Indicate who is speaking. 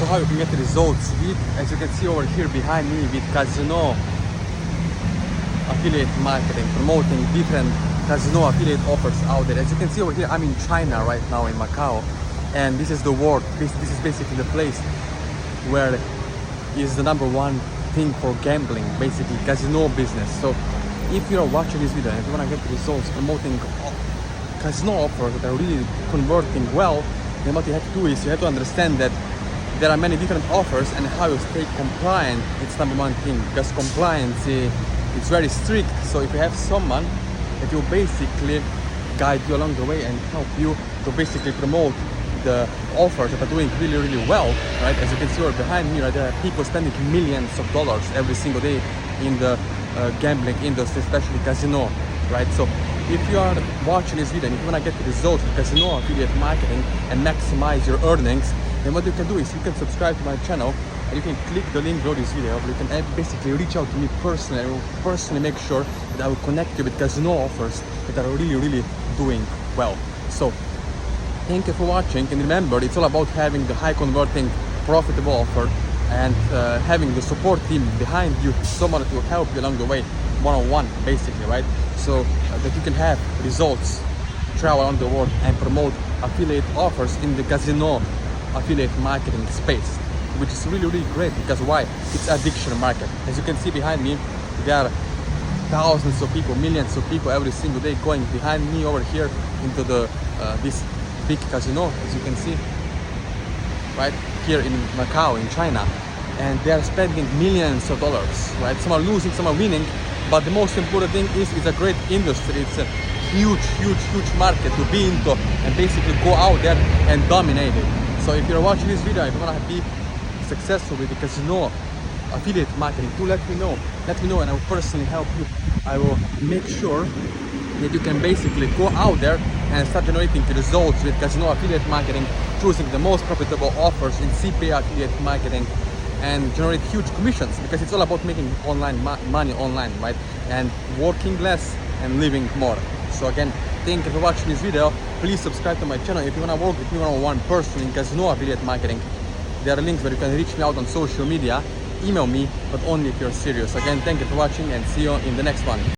Speaker 1: So how you can get the results with, as you can see over here behind me, with Casino affiliate marketing, promoting different casino affiliate offers out there. As you can see over here, I'm in China right now, in Macau, and this is the world. This is basically the place where is the #1 thing for gambling, basically casino business. So if you're watching this video and if you want to get results promoting casino offers that are really converting well, then what you have to do is you have to understand that there are many different offers, and how you stay compliant, it's #1 thing, because compliance it's very strict. So if you have someone that will basically guide you along the way and help you to basically promote the offers that are doing really well, right? As you can see over behind me, right, there are people spending millions of dollars every single day in the gambling industry, especially casino, right? So if you are watching this video and if you want to get the results with casino affiliate marketing and maximize your earnings, then what you can do is you can subscribe to my channel and you can click the link below this video, or you can basically reach out to me personally. I will personally make sure that I will connect you with casino offers that are really doing well. So thank you for watching, and remember, it's all about having the high converting profitable offer and having the support team behind you, someone that will help you along the way, one-on-one basically, right? So that you can have results, travel around the world and promote affiliate offers in the casino affiliate marketing space, which is really great. Because why? It's addiction market. As you can see behind me, there are thousands of people, millions of people every single day going behind me over here into the this big casino, as you can see right here in Macau, in China, and they are spending millions of dollars, right? Some are losing, some are winning, but the most important thing is it's a great industry. It's a huge market to be into and basically go out there and dominate it. So if you're watching this video, if you want to be successful with the casino affiliate marketing, do let me know, and I will personally help you. I will make sure that you can basically go out there and start generating the results with casino affiliate marketing, choosing the most profitable offers in CPA affiliate marketing, and generate huge commissions, because it's all about making online money online, right? And working less and living more. So again, thank you for watching this video. Please subscribe to my channel if you want to work with me one-on-one personally in casino affiliate marketing. There are links where you can reach me out on social media, email me, but only if you're serious. Again, thank you for watching and see you in the next one.